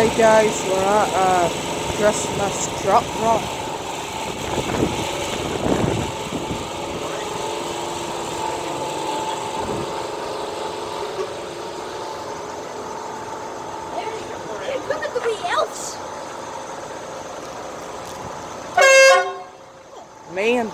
Hey guys, we're at a Christmas truck run. There's gonna be elves. Mains.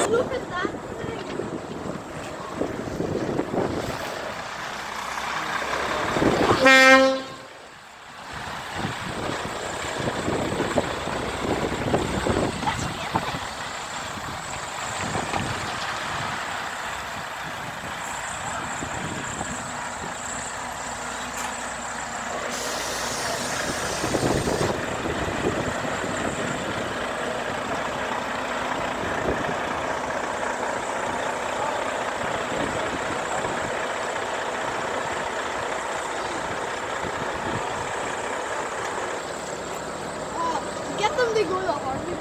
Look at that thing. Get them to go to Harvey.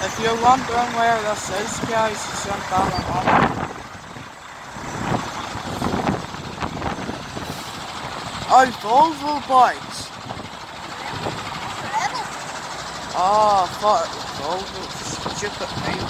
If you're wondering where this is, guys, it's in Ballinamore. Oh, Volvo boys! Oh, I thought it was Volvo. Stupid name.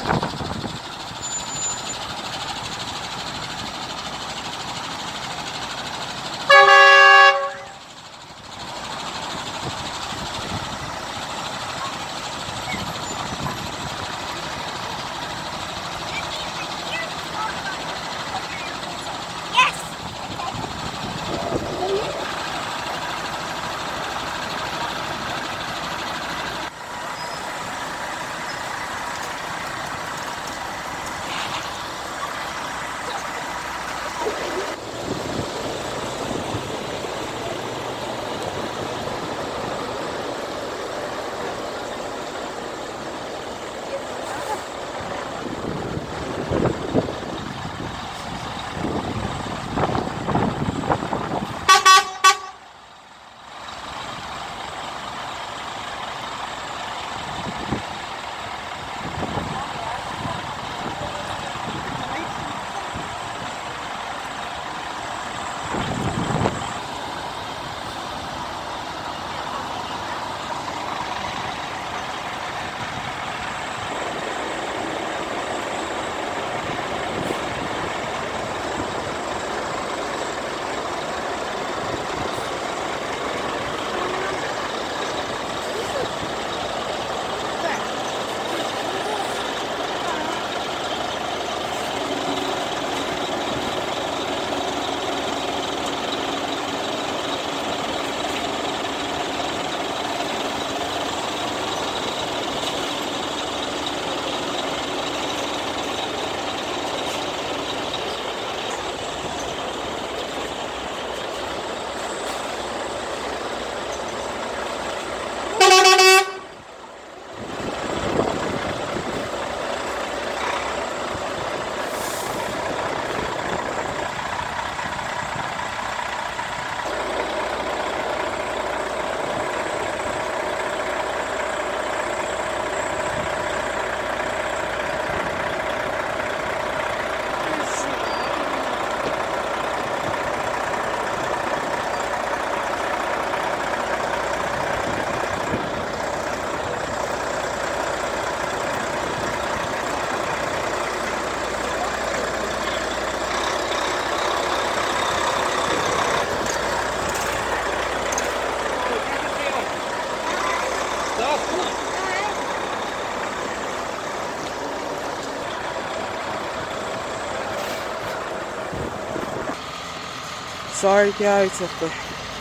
sorry guys if the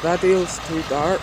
video's too dark.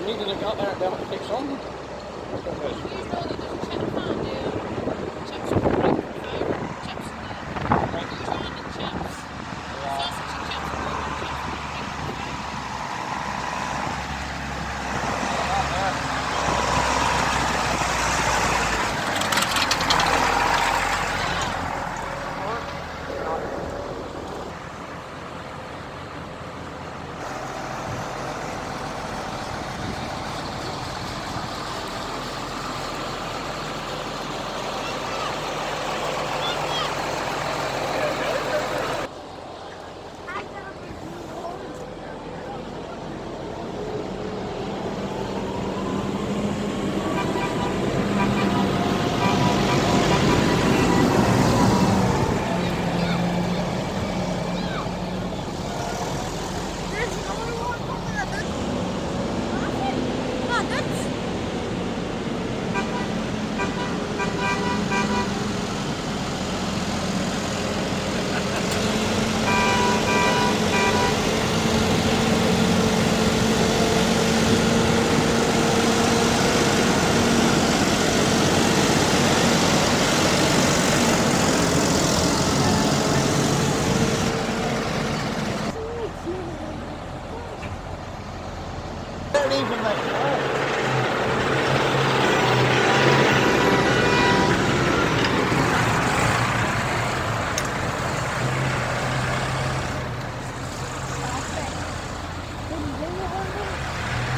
Needed to go there down to fix something.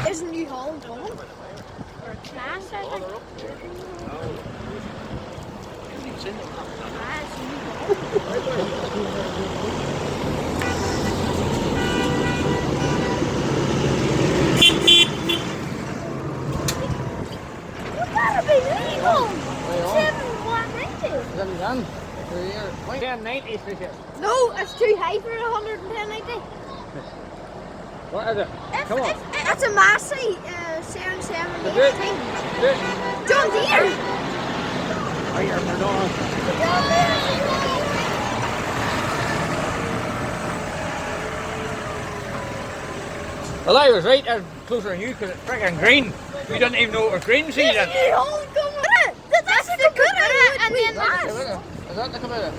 There's a New Holland one. Or a class, I think. Ah, it's a New Holland. Gotta be legal. 7,190. Is that done? For the year. 1090 for here. No, it's too high for 110.90. What is it? Come on. It's a Massey 770. Do it. John Deere. Oh, you're Well, I was right there closer than you because it's freaking green. We didn't even know it was green season. That's the Kubota and then that. Is that the Kubota?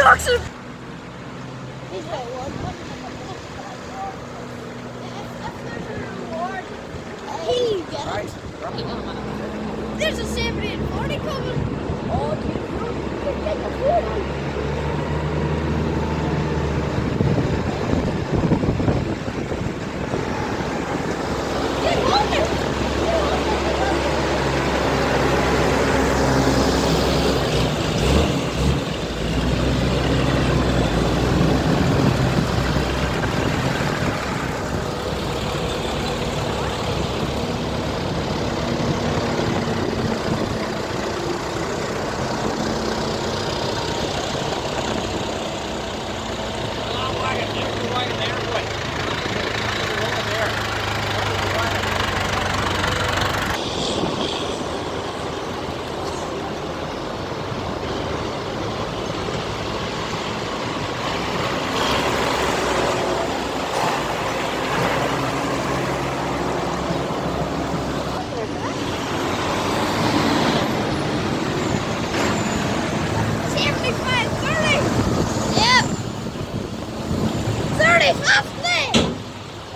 Jackson! He's like, what? If there's a reward, he'll get it. There's a 70 and 40 coming. Oh, dude, you can take a photo.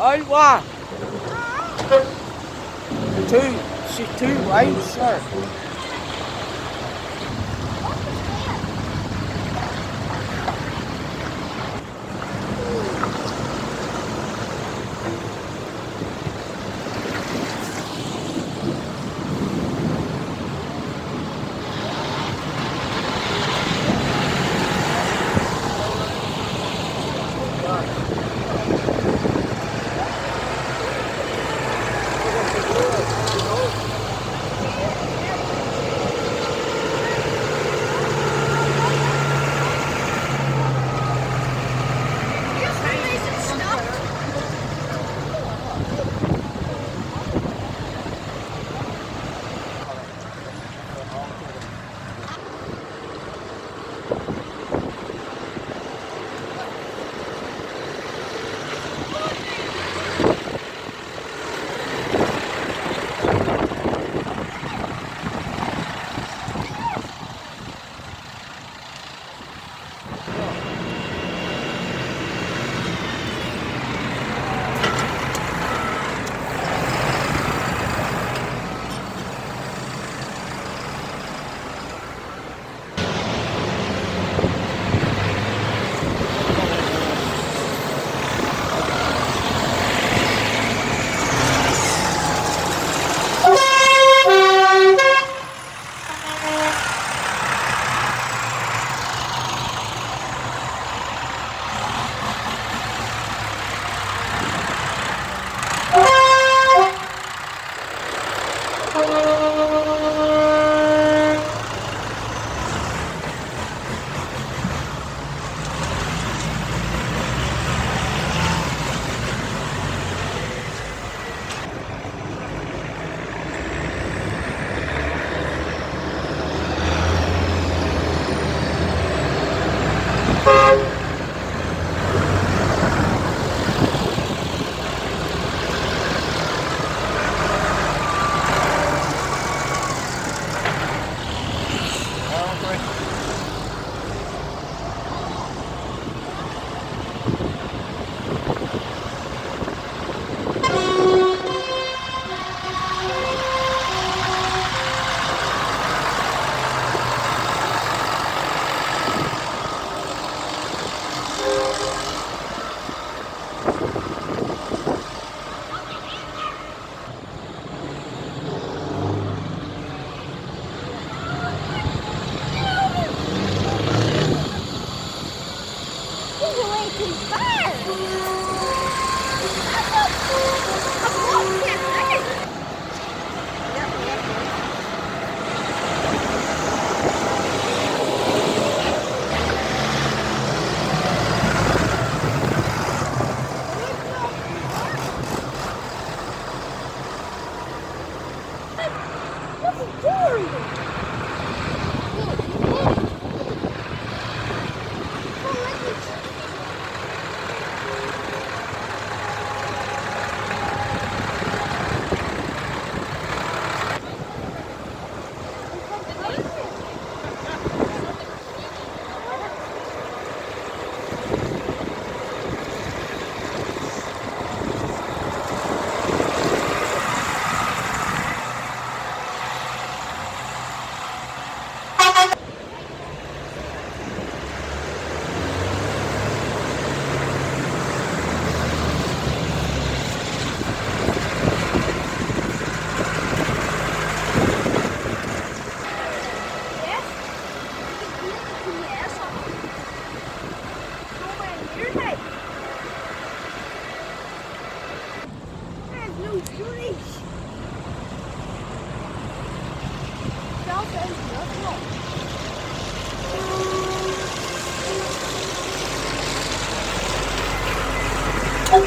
Ôi qua she's too wide, sir.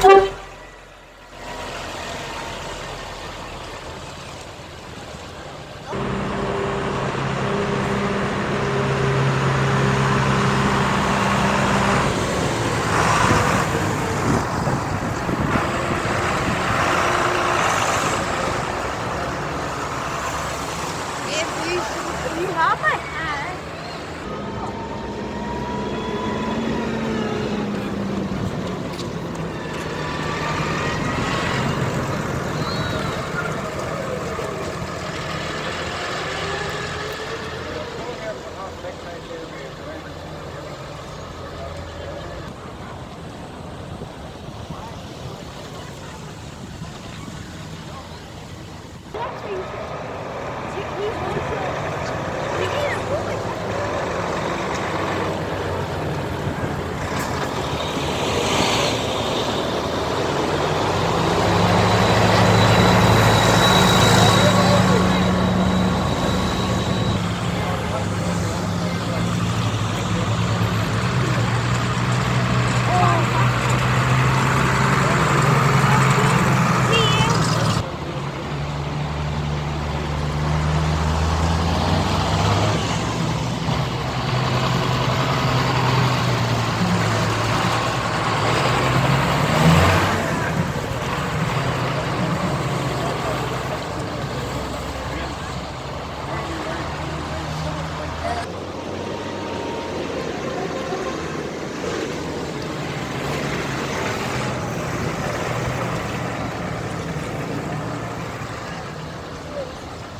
If you have my hat.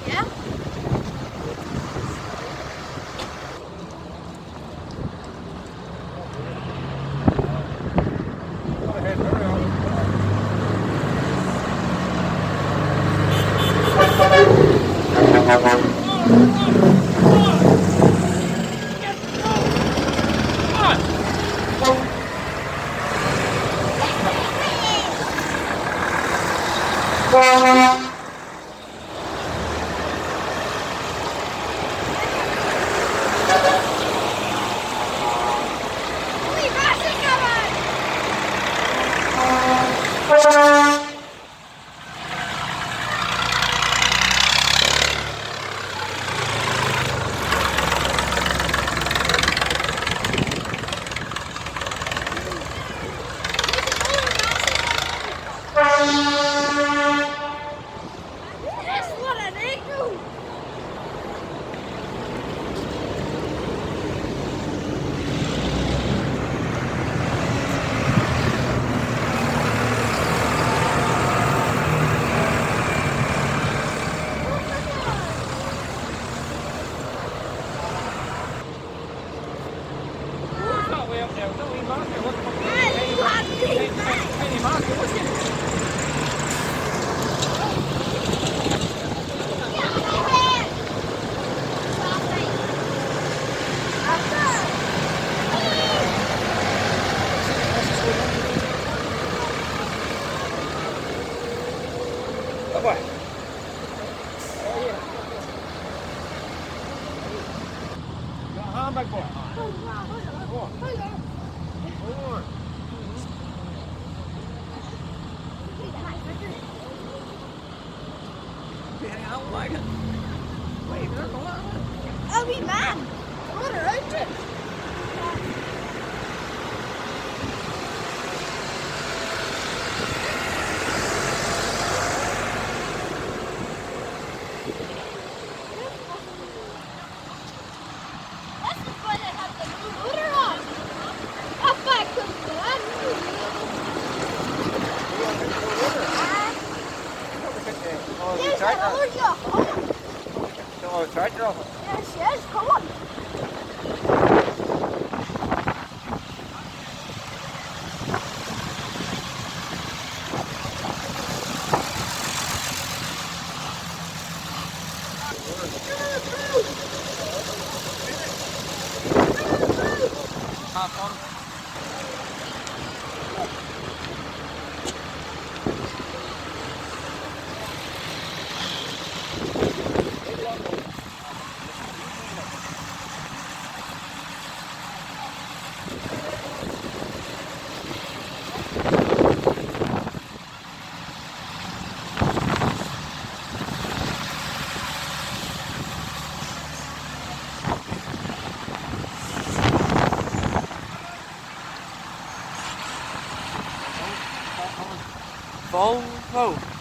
Yeah? Uy, básicamente. That's what I did do. What's that way up there? Was that wee marker? What's Hey, tiny marker? What's it? Up way. Got a handbag boy. Go on. Hang out like it. Wait, there's a lot of it. Oh, we man. What a road trip. That's the one that has the new motor on. How far comes the one? Oh, There's the an old one. Oh, the tractor off it. Yes, yes, come on. Half on. Volvo.